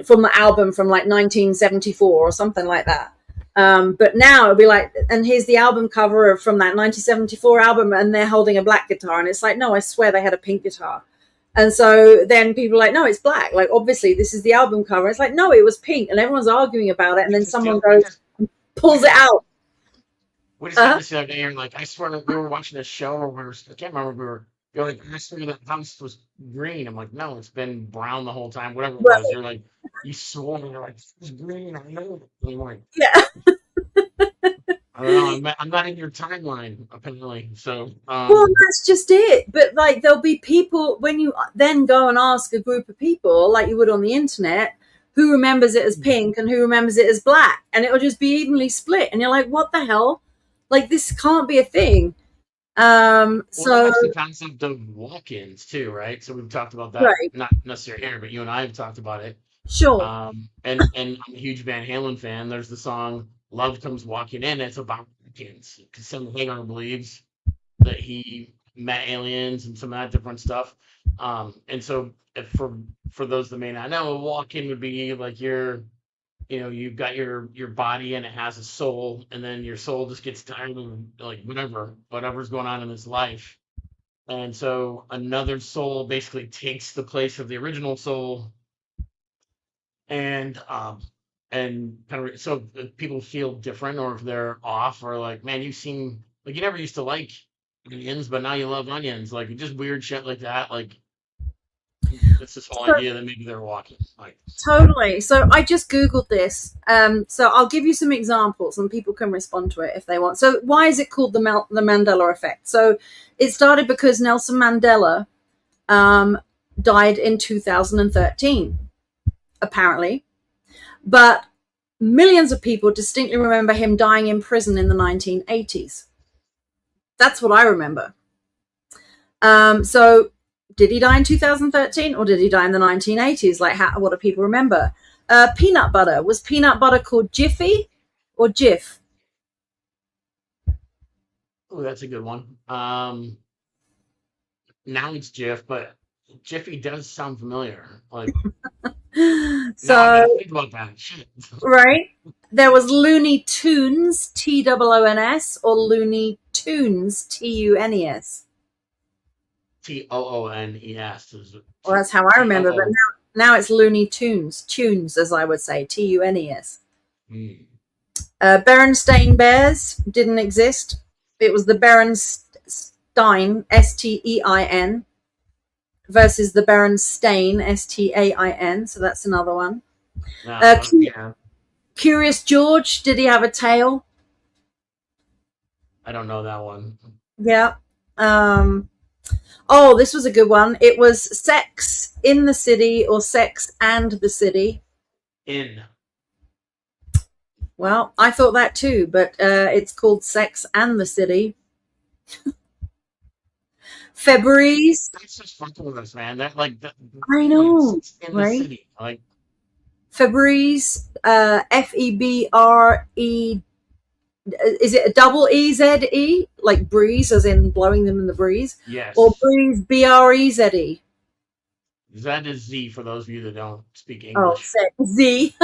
from the album from like 1974 or something like that. But now it'll be like, and here's the album cover from that 1974 album, and they're holding a black guitar, and it's like, no, I swear they had a pink guitar. And so then people are like, no, it's black. Like, obviously, this is the album cover. It's like, no, it was pink, and everyone's arguing about it, and We then just someone feel we goes, just we pulls it just out. we just had Uh, this the other day, and like I swear that we were watching a show, or I can't remember. You're like, I swear that house was green. I'm like, no, it's been brown the whole time. Whatever it was, right, you're like, you swore, and you're like, it's green. I know. And I'm like, yeah. I don't know. I'm not in your timeline apparently. So Well, that's just it. But like, there'll be people when you then go and ask a group of people, like you would on the internet, who remembers it as pink and who remembers it as black, and it'll just be evenly split. And you're like, what the hell? Like, this can't be a thing. well, then So that's the concept of walk-ins too, right? So we've talked about that, right, not necessarily here, but you and I have talked about it. sure. And I'm a huge Van Halen fan. There's the song "Love Comes Walking In." It's about walk-ins because some hater believes that he met aliens and some of that different stuff. And so if for those that may not know, a walk-in would be like you've got your body and it has a soul, and then your soul just gets tired of like whatever's going on in his life. And so another soul basically takes the place of the original soul, and kind of so if people feel different, or if they're off, or like, man, you seem like you never used to like onions, but now you love onions, like just weird shit like that. Like it's this whole So idea that maybe they're walking. Like, totally. So I just Googled this. So I'll give you some examples and people can respond to it if they want. So why is it called the Mandela effect? So it started because Nelson Mandela um, died in 2013, apparently. But millions of people distinctly remember him dying in prison in the 1980s. That's what I remember. So did he die in 2013 or did he die in the 1980s? Like, what do people remember? Peanut butter. Was peanut butter called Jiffy or Jif? oh, that's a good one. Now it's Jiff, but Jiffy does sound familiar. Like, now I gotta So, think about that. Shit. right. There was Looney Tunes, Toons, or Looney Tunes, Tunes. Toones is Well, that's how I T O remember, but O. now it's Looney Tunes, as I would say, Tunes. Hmm. Berenstain Bears didn't exist. It was the Berenstein, Stein, versus the Berenstain, Stain. So that's another one. Yeah, Curious George, did he have a tail? I don't know that one. Yeah. Um, oh, this was a good one. It was Sex in the City or Sex and the City. In. Well, I thought that too, but it's called Sex and the City. Febreze. That's just fucking with us, man. That like I it's know, in the right? city. Like, Febreze, Febre. Is it a double EZE? Like breeze, as in blowing them in the breeze? Or yes. breeze, Breze? That is Z for those of you that don't speak Oh, English. Z.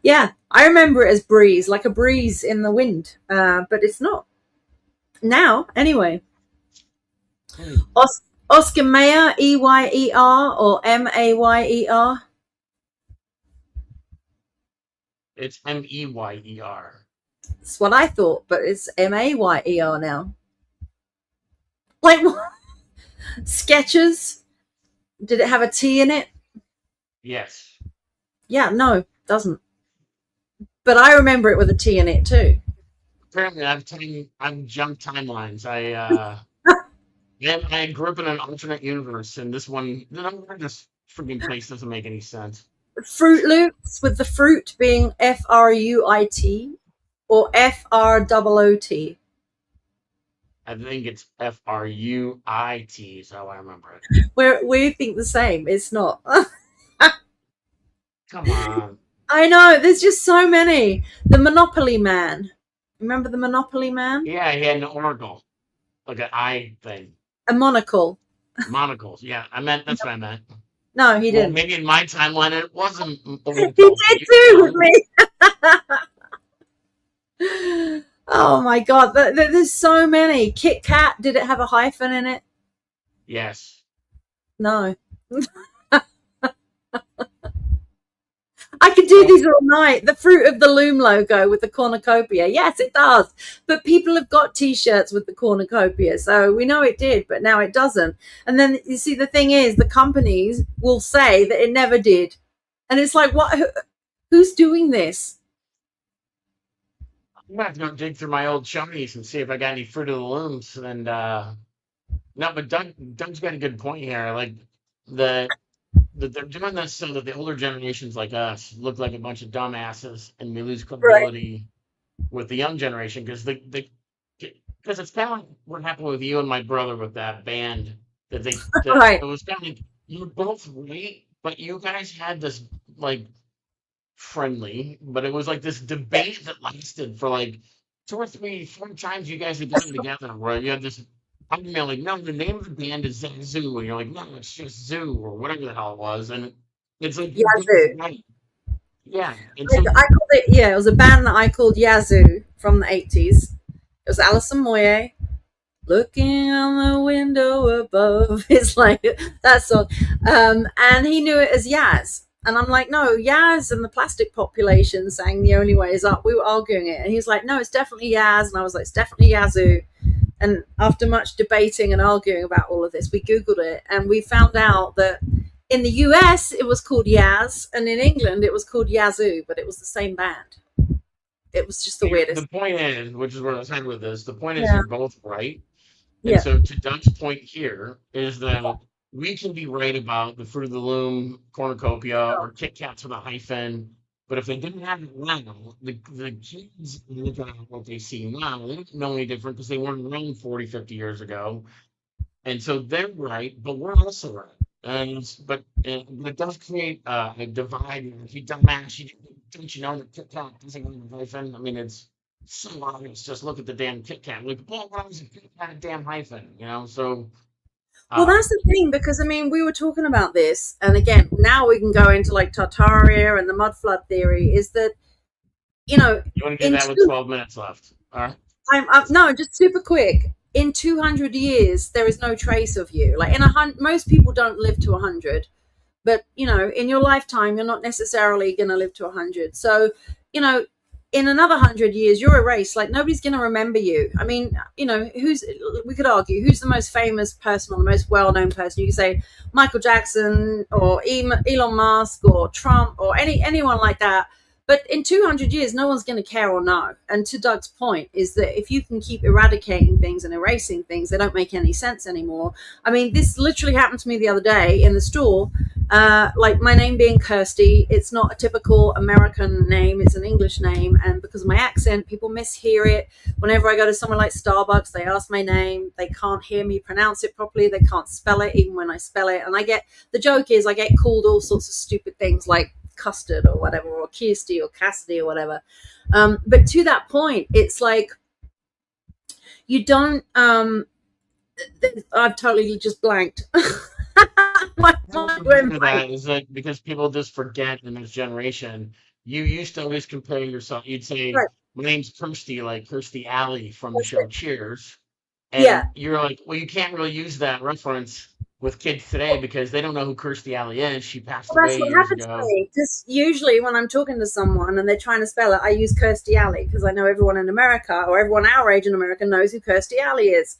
Yeah, I remember it as breeze, like a breeze in the wind, but it's not now. Anyway, Hmm. Oscar Mayer, Eyer or Mayer. It's Meyer. That's what I thought, but it's Mayer now. Like what? Sketches. Did it have a T in it? Yes. Yeah, no, doesn't. But I remember it with a T in it too. Apparently, I've jumped timelines. I grew up in an alternate universe, and this freaking place doesn't make any sense. Fruit Loops with the fruit being Fruit or Fruit. I think it's Fruit is how I remember it. We think the same. It's not. Come on. I know. There's just so many. The Monopoly Man. Remember the Monopoly Man? Yeah, he had an oracle, like an eye thing. A monocle. Monocles. Yeah, that's what I meant. No, he Well, didn't. maybe in my timeline it wasn't over He the top, but did too with me. Oh my god, there's so many. Kit Kat, did it have a hyphen in it? yes. No. I could do So these all night. The Fruit of the Loom logo with the cornucopia. Yes, it does. But people have got T-shirts with the cornucopia, so we know it did, but now it doesn't. And then you see, the thing is, the companies will say that it never did, and it's like, what? Who's doing this? I'm gonna have to go dig through my old chummies and see if I got any Fruit of the Looms. And no, but Doug's got a good point here. Like the that they're doing this so that the older generations like us look like a bunch of dumbasses and we lose Right. credibility with the young generation because because it's kind of like what happened with you and my brother with that band that Right. it was kind of like you were both right, but you guys had this like friendly, but it was like this debate that lasted for like two or three, four times you guys had gotten together where you had this argument like, no, the name of the band is Zoo, and you're like, no, it's just Zoo or whatever the hell it was, and it's like you're both Yazoo. right, yeah, and I so called it. Yeah, it was a band that I called Yazoo from the '80s. It was Alison Moyet. Looking on the window above. It's like that song. And he knew it as Yaz. And I'm like, no, Yaz and the plastic population sang The Only Way Is Up. We were arguing it. And he was like, no, it's definitely Yaz. And I was like, it's definitely Yazoo. And after much debating and arguing about all of this, we Googled it and we found out that in the US it was called Yaz, and in England it was called Yazoo, but it was the same band. It was just the the weirdest. point is, which is where I was heading with this, the point is Yeah. you're both right. And Yeah. so to Doug's point here is that we can be right about the Fruit of the Loom, cornucopia, or Kit Kats with a hyphen. But if they didn't have it now, the kids look at what they see now, they don't know any different because they weren't around 40, 50 years ago. And so they're right, but we're also right. But it does create a divide. If you dumbass, don't you know that Kit Kat doesn't have a hyphen? I mean, it's so obvious. Just look at the damn Kit Kat. Like, well, why was a Kit Kat a damn hyphen? You know? So, Well, that's um, the thing, because I mean, we were talking about this, and again, now we can go into like Tartaria and the mud flood theory. Is that, you know, you want to do in that with 12 minutes left? All right. I'm no, just super quick. In 200 years, there is no trace of you. Like in most people don't live to 100, but in your lifetime you're not necessarily going to live to 100. So you know in another 100 years you're erased. Like nobody's going to remember you. I mean, who's we could argue who's the most famous person or the most well-known person. You could say Michael Jackson or Elon Musk or Trump or anyone like that. But in 200 years, no one's going to care or know. And to Doug's point is that if you can keep eradicating things and erasing things, they don't make any sense anymore. I mean, this literally happened to me the other day in the store. Like my name being Kirsty, it's not a typical American name, it's an English name. And because of my accent, people mishear it. Whenever I go to somewhere like Starbucks, they ask my name, they can't hear me pronounce it properly, they can't spell it even when I spell it. And the joke is I get called all sorts of stupid things like custard or whatever, or Kirsty or Cassidy or whatever. But to that point, it's like you don't. I've totally just blanked. My mind went For blank. that is that because people just forget in this generation. You used to always compare yourself. You'd say, Right. "My name's Kirsty, like Kirsty Alley from the show Cheers." Yeah. And you're like, well, you can't really use that reference with kids today because they don't know who Kirstie Alley is. She passed Well, that's away what years happened to ago. me. Just usually when I'm talking to someone and they're trying to spell it, I use Kirstie Alley because I know everyone in America or everyone our age in America knows who Kirstie Alley is.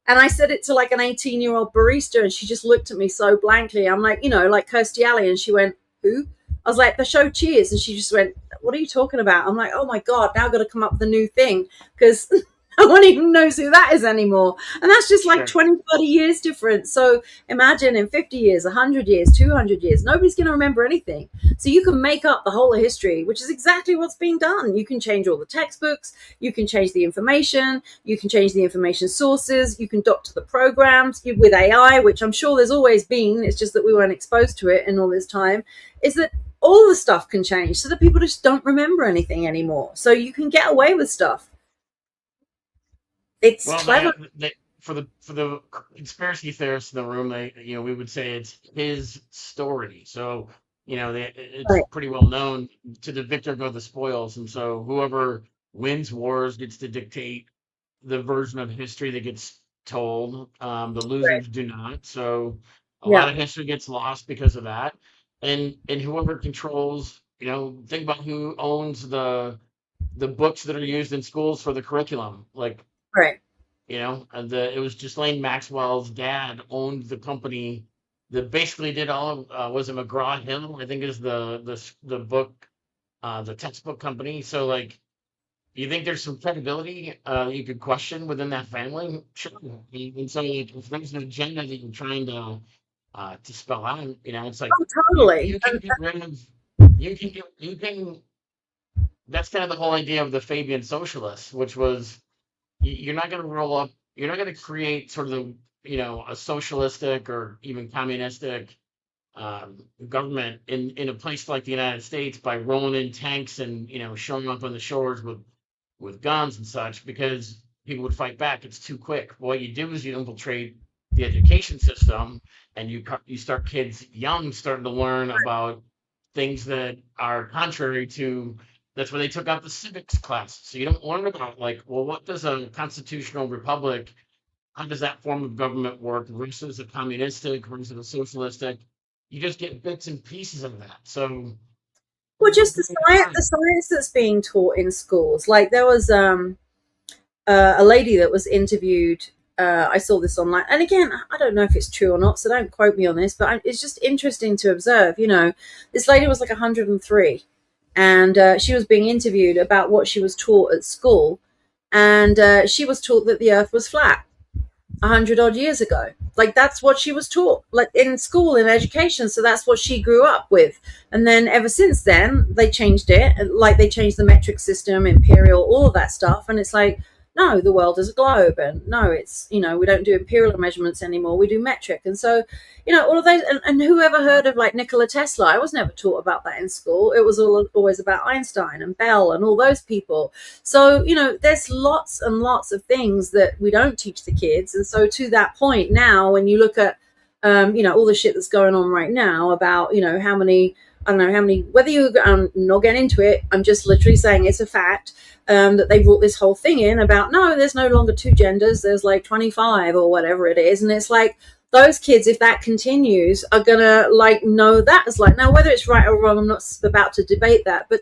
And I said it to like an 18-year-old barista, and she just looked at me so blankly. I'm like, like Kirstie Alley. And she went, who? I was like, the show Cheers. And she just went, what are you talking about? I'm like, oh my God, now I've got to come up with a new thing because no one even knows who that is anymore. And that's just like Sure. 20, 30 years difference. So imagine in 50 years, 100 years, 200 years, nobody's going to remember anything. So you can make up the whole of history, which is exactly what's being done. You can change all the textbooks, you can change the information, you can change the information sources, you can doctor the programs with AI, which I'm sure there's always been. It's just that we weren't exposed to it in all this time. Is that all the stuff can change so that people just don't remember anything anymore. So you can get away with stuff. It's Well, clever. for the conspiracy theorists in the room, we would say it's his story. So it's Right. pretty well known, to the victor go the spoils, and so whoever wins wars gets to dictate the version of history that gets told. The Right. losers do not. So a lot Yeah. of history gets lost because of that. And whoever controls, think about who owns the books that are used in schools for the curriculum. Like, Right. and it was Ghislaine Maxwell's dad owned the company that basically did all of, was it McGraw Hill? I think is the book, the textbook company. So like, you think there's some credibility you could question within that family? Sure. And so like, if there's an agenda that you're trying to spell out, it's like Oh, totally. you can get rid of you can that's kind of the whole idea of the Fabian socialists, which was you're not going to roll up, you're not going to create sort of a socialistic or even communistic government in a place like the United States by rolling in tanks and showing up on the shores with guns and such, because people would fight back. It's too quick. What you do is you infiltrate the education system, and you start kids young starting to learn about things that are contrary to. That's why they took out the civics class. So you don't learn about, like, well, what does a constitutional republic, how does that form of government work versus a communistic versus a socialistic? You just get bits and pieces of that. So Well, just the fine. science that's being taught in schools. Like there was a lady that was interviewed. I saw this online, and again, I don't know if it's true or not, so don't quote me on this. But it's just interesting to observe. This lady was like 103, and she was being interviewed about what she was taught at school, and she was taught that the Earth was flat 100 odd years ago. Like that's what she was taught, like in school, in education. So that's what she grew up with. And then ever since then, they changed it. Like they changed the metric system, imperial, all of that stuff. And it's like, no, the world is a globe, and no, it's we don't do imperial measurements anymore. We do metric. And so, all of those. And whoever heard of like Nikola Tesla? I was never taught about that in school. It was always about Einstein and Bell and all those people. So, there's lots and lots of things that we don't teach the kids. And so, to that point, now, when you look at, all the shit that's going on right now about, how many, I don't know how many, whether you, I'm not getting into it, I'm just literally saying it's a fact that they brought this whole thing in about, no, there's no longer two genders, there's like 25 or whatever it is. And it's like, those kids, if that continues, are gonna like know that as like, now whether it's right or wrong, I'm not about to debate that, but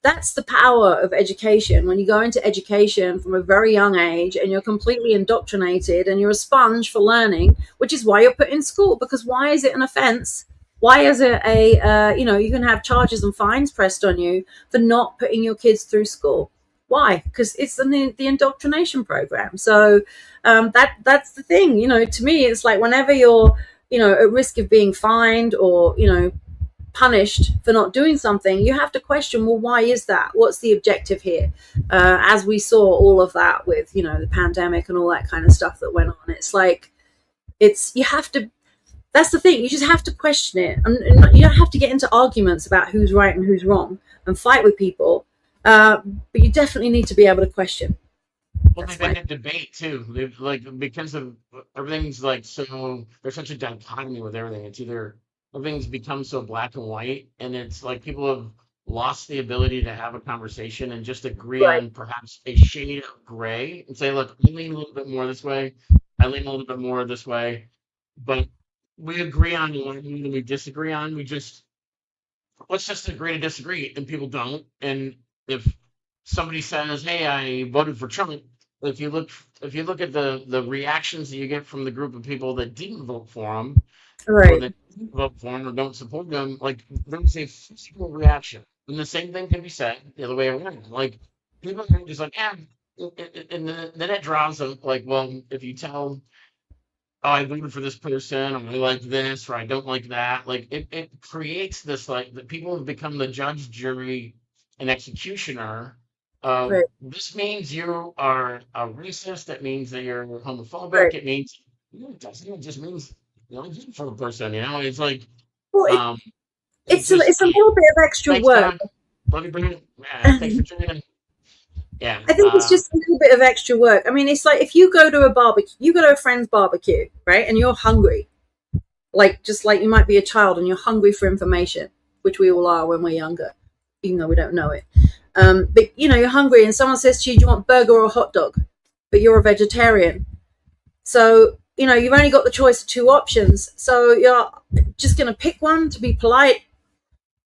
that's the power of education. When you go into education from a very young age and you're completely indoctrinated and you're a sponge for learning, which is why you're put in school. Because why is it an offense? Why is it you can have charges and fines pressed on you for not putting your kids through school? Why? Because it's the indoctrination program. So that's the thing. To me, it's like whenever you're at risk of being fined or punished for not doing something, you have to question, well, why is that? What's the objective here? As we saw all of that with, the pandemic and all that kind of stuff that went on. It's like, you have to, that's the thing, you just have to question it. And you don't have to get into arguments about who's right and who's wrong and fight with people. But you definitely need to be able to question. Well, That's they've my ended debate too. They've like, because of everything's like, so there's such a dichotomy with everything. It's either everything's become so black and white, and it's like people have lost the ability to have a conversation and just agree right, on perhaps a shade of gray and say, look, I lean a little bit more this way, I lean a little bit more this way, but we agree on one thing that we disagree on. We just let's just agree to disagree, and people don't. And if somebody says, "Hey, I voted for Trump," if you look at the reactions that you get from the group of people that didn't vote for him, or right, that didn't vote for him or don't support him, like there's a physical reaction. And the same thing can be said the other way around. Like people are just like, "Yeah," and then it draws up like, well, if you tell, oh, I voted for this person, or I like this, or I don't like that. Like it creates this, like, that people have become the judge, jury, and executioner of, right, this means you are a racist, it means that you're homophobic, right. it means, no, it doesn't, it just means you're a for a person, it's like, Well, um it it's a just little bit of extra thanks, work. Don. Love you, Brandon. Thanks for tuning in. Yeah. I think it's just a little bit of extra work. I mean, it's like if you go to a barbecue, you go to a friend's barbecue, right? And you're hungry, like just like you might be a child and you're hungry for information, which we all are when we're younger, even though we don't know it. But you know, you're hungry and someone says to you, do you want burger or hot dog? But you're a vegetarian. So, you know, you've only got the choice of two options. So you're just going to pick one to be polite.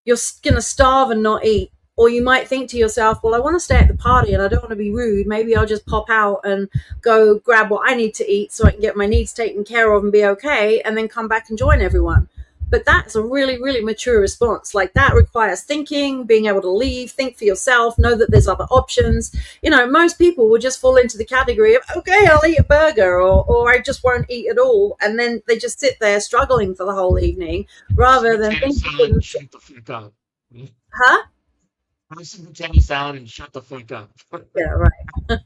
You're going to starve and not eat. Or you might think to yourself, well, I want to stay at the party and I don't want to be rude. Maybe I'll just pop out and go grab what I need to eat so I can get my needs taken care of and be okay, and then come back and join everyone. But that's a really, really mature response. Like that requires thinking, being able to leave, think for yourself, know that there's other options. You know, most people will just fall into the category of, okay, I'll eat a burger, or I just won't eat at all. And then they just sit there struggling for the whole evening rather than Potato thinking, salad and shut the fuck up. huh? Have some potato salad and shut the fuck up. Yeah, right.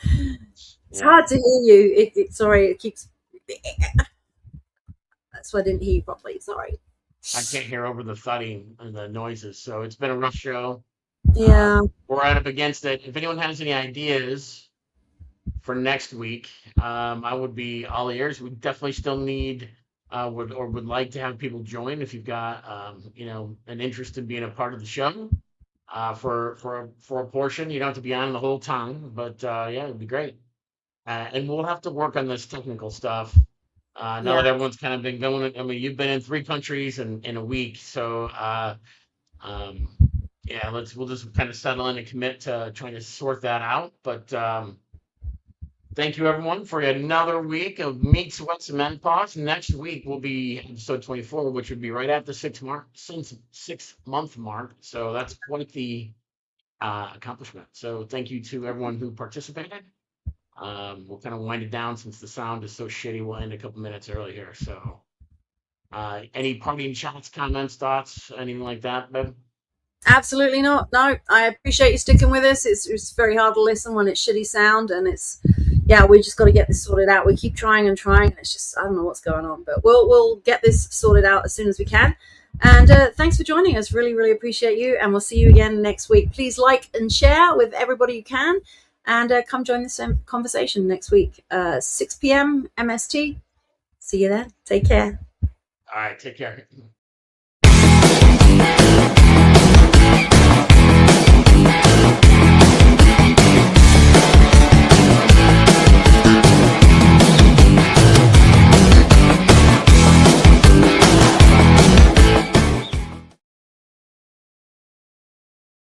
It's Yeah. hard to hear you. Sorry, it keeps. That's why I didn't hear you properly. Sorry. I can't hear over the thudding and the noises. So it's been a rough show. Yeah, We're right up against it. If anyone has any ideas for next week, I would be all ears. We definitely still need would like to have people join if you've got an interest in being a part of the show. For a portion, you don't have to be on the whole time, but yeah, it'd be great. And we'll have to work on this technical stuff. Now yeah. that everyone's kind of been going, I mean, you've been in 3 countries in a week, so um, yeah, we'll just kind of settle in and commit to trying to sort that out. But thank you everyone for another week of Meat Sweats and Menopause. Next week will be episode 24, which would be right at the 6 month mark. So that's quite the accomplishment. So thank you to everyone who participated. We'll kind of wind it down since the sound is so shitty. We'll end a couple minutes early here. So, any parting shots, comments, thoughts, anything like that, Ben? Absolutely not. No, I appreciate you sticking with us. It's very hard to listen when it's shitty sound, and yeah, we just got to get this sorted out. We keep trying and trying, and it's just I don't know what's going on, but we'll get this sorted out as soon as we can. And thanks for joining us. Really, really appreciate you, and we'll see you again next week. Please like and share with everybody you can, and come join this conversation next week, 6 p.m. MST. See you then. Take care. All right, take care.